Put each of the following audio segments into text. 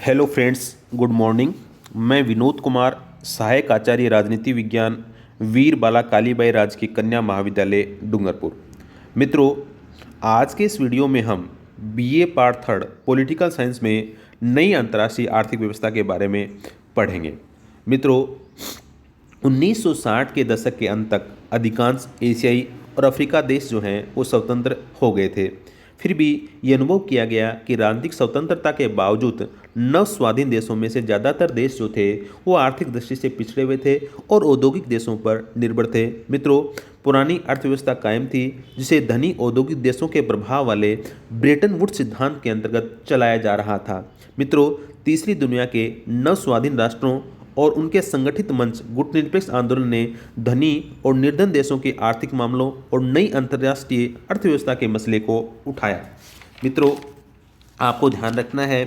Hello friends, good morning. मैं विनोद कुमार, सहायक आचार्य राजनीति विज्ञान, वीर बाला कालीबाई राजकीय कन्या महाविद्यालय डूंगरपुर। मित्रों, आज के इस वीडियो में हम BA part third political science में नई अंतर्राष्ट्रीय आर्थिक व्यवस्था के बारे में पढ़ेंगे। मित्रों, 1960 के दशक के अंत तक अधिकांश एशियाई और अफ्रीका देश जो हैं वो स्वतंत्र हो गए थे। फिर भी ये अनुभव किया गया कि राजनीतिक स्वतंत्रता के बावजूद नव स्वाधीन देशों में से ज़्यादातर देश जो थे वो आर्थिक दृष्टि से पिछड़े हुए थे और औद्योगिक देशों पर निर्भर थे। मित्रों, पुरानी अर्थव्यवस्था कायम थी जिसे धनी औद्योगिक देशों के प्रभाव वाले ब्रेटन वुड्स सिद्धांत के अंतर्गत चलाया जा रहा था। मित्रों, तीसरी दुनिया के नव स्वाधीन राष्ट्रों और उनके संगठित मंच गुटनिरपेक्ष आंदोलन ने धनी और निर्धन देशों के आर्थिक मामलों और नई अंतर्राष्ट्रीय अर्थव्यवस्था के मसले को उठाया। मित्रों, आपको ध्यान रखना है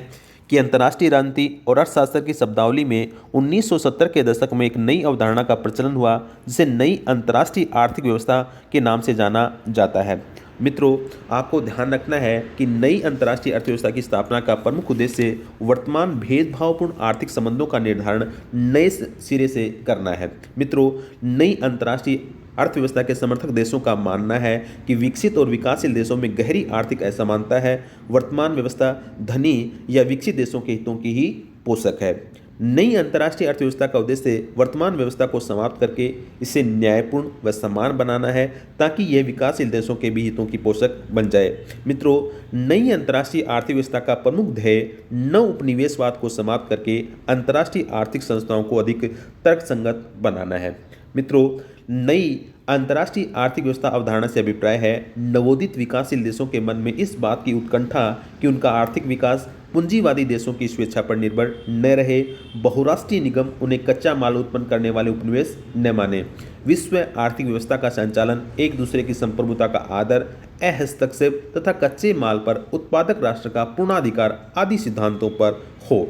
कि अंतर्राष्ट्रीय राजनीति और अर्थशास्त्र की शब्दावली में 1970 के दशक में एक नई अवधारणा का प्रचलन हुआ जिसे नई अंतर्राष्ट्रीय आर्थिक व्यवस्था के नाम से जाना जाता है। मित्रों, आपको ध्यान रखना है कि नई अंतर्राष्ट्रीय अर्थव्यवस्था की स्थापना का प्रमुख उद्देश्य वर्तमान भेदभावपूर्ण आर्थिक संबंधों का निर्धारण नए सिरे से करना है। मित्रों, नई अंतर्राष्ट्रीय अर्थव्यवस्था के समर्थक देशों का मानना है कि विकसित और विकासशील देशों में गहरी आर्थिक असमानता है। वर्तमान व्यवस्था धनी या विकसित देशों के हितों की ही पोषक है। नई अंतर्राष्ट्रीय अर्थव्यवस्था का उद्देश्य वर्तमान व्यवस्था को समाप्त करके इसे न्यायपूर्ण व समान बनाना है ताकि यह विकासशील देशों के भी हितों की पोषक बन जाए। मित्रों, नई अंतर्राष्ट्रीय आर्थिक व्यवस्था का प्रमुख ध्येय नव उपनिवेशवाद को समाप्त करके अंतर्राष्ट्रीय आर्थिक संस्थाओं को अधिक तर्कसंगत बनाना है। मित्रों, नई अंतर्राष्ट्रीय आर्थिक व्यवस्था अवधारणा से अभिप्राय है नवोदित विकासशील देशों के मन में इस बात की उत्कंठा कि उनका आर्थिक विकास पूंजीवादी देशों की स्वेच्छा पर निर्भर न रहे, बहुराष्ट्रीय निगम उन्हें कच्चा माल उत्पन्न करने वाले उपनिवेश न माने, विश्व आर्थिक व्यवस्था का संचालन एक दूसरे की संप्रभुता का आदर, हस्तक्षेप तथा कच्चे माल पर उत्पादक राष्ट्र का पूर्णाधिकार आदि सिद्धांतों पर हो।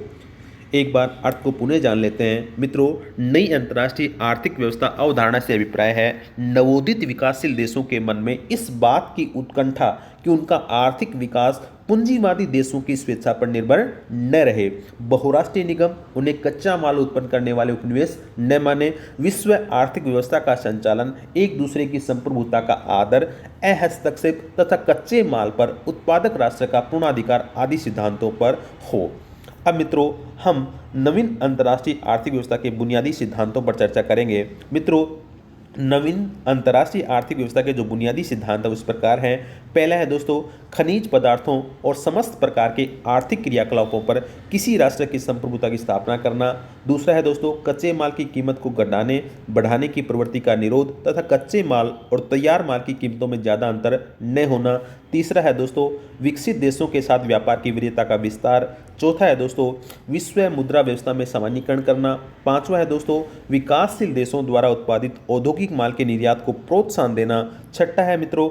एक बार अर्थ को पुनः जान लेते हैं। मित्रों, नई अंतर्राष्ट्रीय आर्थिक व्यवस्था अवधारणा से अभिप्राय है नवोदित विकासशील देशों के मन में इस बात की उत्कंठा कि उनका आर्थिक विकास पूंजीवादी देशों की स्वेच्छा पर निर्भर न रहे, बहुराष्ट्रीय निगम उन्हें कच्चा माल उत्पन्न करने वाले उपनिवेश न माने, विश्व आर्थिक व्यवस्था का संचालन एक दूसरे की संप्रभुता का आदर, हस्तक्षेप तथा कच्चे माल पर उत्पादक राष्ट्र का पूर्णाधिकार आदि सिद्धांतों पर हो। अब मित्रों, हम नवीन अंतर्राष्ट्रीय आर्थिक व्यवस्था के बुनियादी सिद्धांतों पर चर्चा करेंगे। मित्रों, नवीन अंतर्राष्ट्रीय आर्थिक व्यवस्था के जो बुनियादी सिद्धांत है उस प्रकार हैं। पहला है दोस्तों, खनिज पदार्थों और समस्त प्रकार के आर्थिक क्रियाकलापों पर किसी राष्ट्र की संप्रभुता की स्थापना करना। दूसरा है दोस्तों, कच्चे माल की कीमत को घटाने बढ़ाने की प्रवृत्ति का निरोध तथा कच्चे माल और तैयार माल की कीमतों में ज़्यादा अंतर न होना। तीसरा है दोस्तों, विकसित देशों के साथ व्यापार की वरीयता का विस्तार। चौथा है दोस्तों, विश्व मुद्रा व्यवस्था में सामान्यीकरण करना। पांचवा है दोस्तों, विकासशील देशों द्वारा उत्पादित औद्योगिक माल के निर्यात को प्रोत्साहन देना। छठा है मित्रों,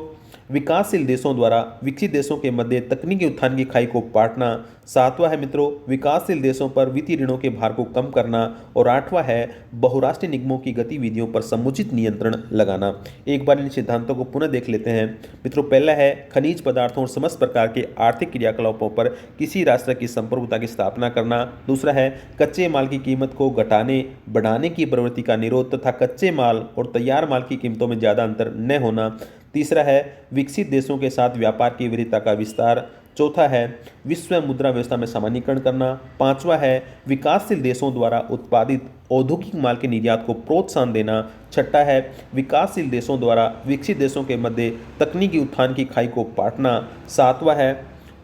विकासशील देशों द्वारा विकसित देशों के मध्य तकनीकी उत्थान की खाई को पाटना। सातवां है मित्रों, विकासशील देशों पर वित्तीय ऋणों के भार को कम करना। और आठवां है बहुराष्ट्रीय निगमों की गतिविधियों पर समुचित नियंत्रण लगाना। एक बार इन सिद्धांतों को पुनः देख लेते हैं। मित्रों, पहला है खनिज पदार्थों और समस्त प्रकार के आर्थिक क्रियाकलापों पर किसी राष्ट्र की संप्रभुता की स्थापना करना। दूसरा है कच्चे माल की कीमत को घटाने बढ़ाने की प्रवृत्ति का निरोध तथा कच्चे माल और तैयार माल की कीमतों में ज़्यादा अंतर न होना। तीसरा है विकसित देशों के साथ व्यापार की वरीयता का विस्तार। चौथा है विश्व मुद्रा व्यवस्था में सामान्यीकरण करना। पांचवा है विकासशील देशों द्वारा उत्पादित औद्योगिक माल के निर्यात को प्रोत्साहन देना। छठा है विकासशील देशों द्वारा विकसित देशों के मध्य तकनीकी उत्थान की खाई को पाटना। सातवां है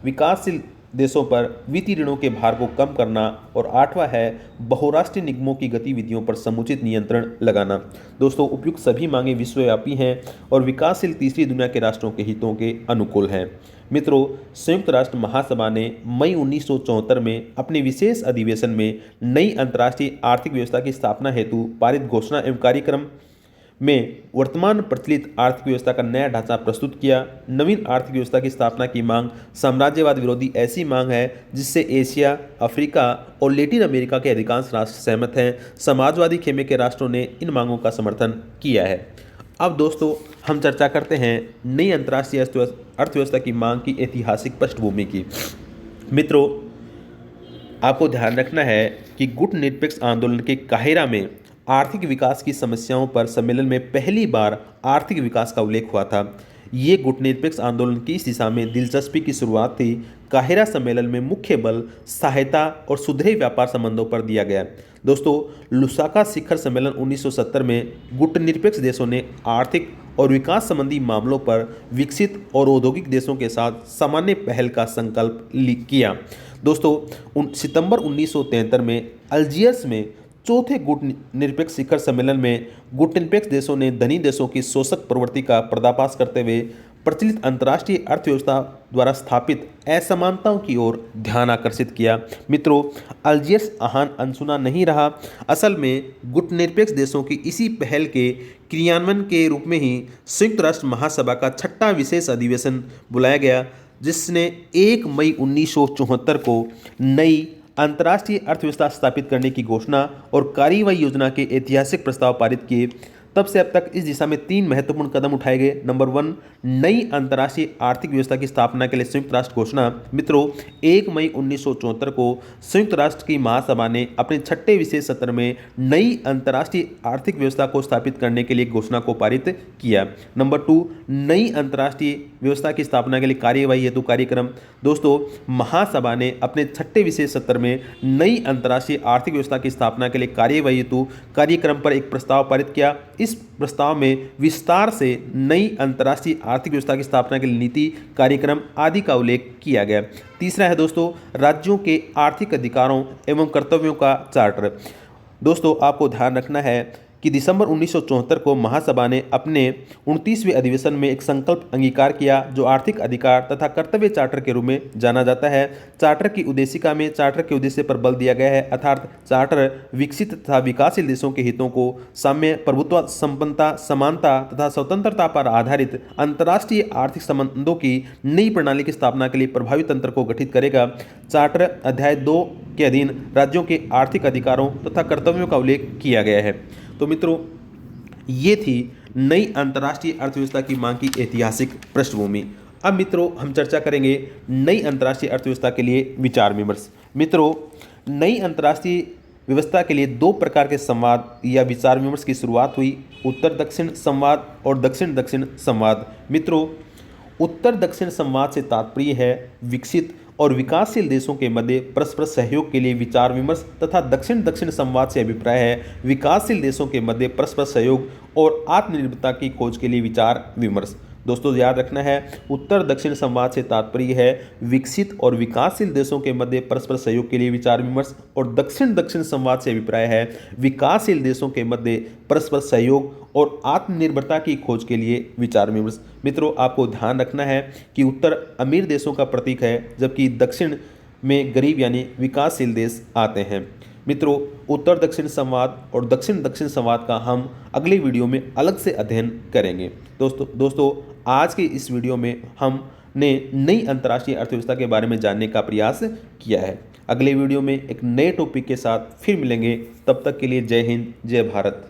विकासशील देशों पर वित्तीय ऋणों के भार को कम करना। और आठवां है बहुराष्ट्रीय निगमों की गतिविधियों पर समुचित नियंत्रण लगाना। दोस्तों, उपयुक्त सभी मांगे विश्वव्यापी हैं और विकासशील तीसरी दुनिया के राष्ट्रों के हितों के अनुकूल हैं। मित्रों, संयुक्त राष्ट्र महासभा ने मई 1974 में अपने विशेष अधिवेशन में नई अंतर्राष्ट्रीय आर्थिक व्यवस्था की स्थापना हेतु पारित घोषणा एवं कार्यक्रम में वर्तमान प्रचलित आर्थिक व्यवस्था का नया ढांचा प्रस्तुत किया। नवीन आर्थिक व्यवस्था की स्थापना की मांग साम्राज्यवाद विरोधी ऐसी मांग है जिससे एशिया, अफ्रीका और लैटिन अमेरिका के अधिकांश राष्ट्र सहमत हैं। समाजवादी खेमे के राष्ट्रों ने इन मांगों का समर्थन किया है। अब दोस्तों, हम चर्चा करते हैं नई अंतर्राष्ट्रीय अर्थव्यवस्था की मांग की ऐतिहासिक पृष्ठभूमि की। मित्रों, आपको ध्यान रखना है कि गुट निरपेक्ष आंदोलन के काहिरा में आर्थिक विकास की समस्याओं पर सम्मेलन में पहली बार आर्थिक विकास का उल्लेख हुआ था। ये गुटनिरपेक्ष आंदोलन की इस दिशा में दिलचस्पी की शुरुआत थी। काहिरा सम्मेलन में मुख्य बल सहायता और सुधरे व्यापार संबंधों पर दिया गया। दोस्तों, लुसाका शिखर सम्मेलन 1970 में गुटनिरपेक्ष देशों ने आर्थिक और विकास संबंधी मामलों पर विकसित और औद्योगिक देशों के साथ सामान्य पहल का संकल्प किया। दोस्तों, सितंबर 1973 में अल्जीयर्स में चौथे गुट निरपेक्ष शिखर सम्मेलन में गुट निरपेक्ष देशों ने धनी देशों की शोषक प्रवृत्ति का पर्दाफाश करते हुए प्रचलित अंतर्राष्ट्रीय अर्थव्यवस्था द्वारा स्थापित असमानताओं की ओर ध्यान आकर्षित किया। मित्रों, अल्जीयर्स आह्वान अनसुना नहीं रहा। असल में गुट निरपेक्ष देशों की इसी पहल के क्रियान्वयन के रूप में ही संयुक्त राष्ट्र महासभा का छठा विशेष अधिवेशन बुलाया गया, जिसने 1 मई 1974 को नई अंतर्राष्ट्रीय अर्थव्यवस्था स्थापित करने की घोषणा और कार्यवाही योजना के ऐतिहासिक प्रस्ताव पारित किए। तब से अब तक इस दिशा में 3 महत्वपूर्ण कदम उठाए गए। नंबर 1, नई अंतर्राष्ट्रीय आर्थिक व्यवस्था की स्थापना के लिए संयुक्त राष्ट्र घोषणा। मित्रों, 1 मई 1974 को संयुक्त राष्ट्र की महासभा ने अपने छठे विशेष सत्र में नई अंतर्राष्ट्रीय आर्थिक व्यवस्था को स्थापित करने के लिए घोषणा को पारित किया। नंबर 2, नई अंतर्राष्ट्रीय व्यवस्था की स्थापना के लिए कार्यवाही हेतु कार्यक्रम। दोस्तों, महासभा ने अपने छठे विशेष सत्र में नई अंतर्राष्ट्रीय आर्थिक व्यवस्था की स्थापना के लिए कार्यवाही हेतु कार्यक्रम पर एक प्रस्ताव पारित किया। इस प्रस्ताव में विस्तार से नई अंतर्राष्ट्रीय आर्थिक व्यवस्था की स्थापना के लिए नीति, कार्यक्रम आदि का उल्लेख किया गया। तीसरा है दोस्तों, राज्यों के आर्थिक अधिकारों एवं कर्तव्यों का चार्टर। दोस्तों, आपको ध्यान रखना है कि दिसंबर 1974 को महासभा ने अपने 29वें अधिवेशन में एक संकल्प अंगीकार किया, जो आर्थिक अधिकार तथा कर्तव्य चार्टर के रूप में जाना जाता है। चार्टर की उद्देशिका में चार्टर के उद्देश्य पर बल दिया गया है, अर्थात चार्टर विकसित तथा विकासशील देशों के हितों को साम्य, प्रभुत्व, संपन्नता, समानता तथा स्वतंत्रता पर आधारित अंतर्राष्ट्रीय आर्थिक संबंधों की नई प्रणाली की स्थापना के लिए प्रभावी तंत्र को गठित करेगा। चार्टर अध्याय 2 के अधीन राज्यों के आर्थिक अधिकारों तथा कर्तव्यों का उल्लेख किया गया है। तो मित्रों, ये थी नई अंतर्राष्ट्रीय अर्थव्यवस्था की मांग की ऐतिहासिक पृष्ठभूमि। अब मित्रों, हम चर्चा करेंगे नई अंतर्राष्ट्रीय अर्थव्यवस्था के लिए विचार विमर्श। मित्रों, नई अंतर्राष्ट्रीय व्यवस्था के लिए 2 प्रकार के संवाद या विचार विमर्श की शुरुआत हुई, उत्तर दक्षिण संवाद और दक्षिण दक्षिण संवाद। मित्रों, उत्तर दक्षिण संवाद से तात्पर्य है विकसित और विकासशील देशों के मध्य परस्पर सहयोग के लिए विचार विमर्श, तथा दक्षिण दक्षिण संवाद से अभिप्राय है विकासशील देशों के मध्य परस्पर सहयोग और आत्मनिर्भरता की खोज के लिए विचार विमर्श। दोस्तों, याद रखना है, उत्तर दक्षिण संवाद से तात्पर्य है विकसित और विकासशील देशों के मध्य परस्पर सहयोग के लिए विचार विमर्श, और दक्षिण दक्षिण संवाद से अभिप्राय है विकासशील देशों के मध्य परस्पर सहयोग और आत्मनिर्भरता की खोज के लिए विचार विमर्श। मित्रों, आपको ध्यान रखना है कि उत्तर अमीर देशों का प्रतीक है, जबकि दक्षिण में गरीब यानी विकासशील देश आते हैं। मित्रों, उत्तर दक्षिण संवाद और दक्षिण दक्षिण संवाद का हम अगले वीडियो में अलग से अध्ययन करेंगे। दोस्तों, आज के इस वीडियो में हमने नई अंतर्राष्ट्रीय अर्थव्यवस्था के बारे में जानने का प्रयास किया है। अगले वीडियो में एक नए टॉपिक के साथ फिर मिलेंगे। तब तक के लिए जय हिंद, जय भारत।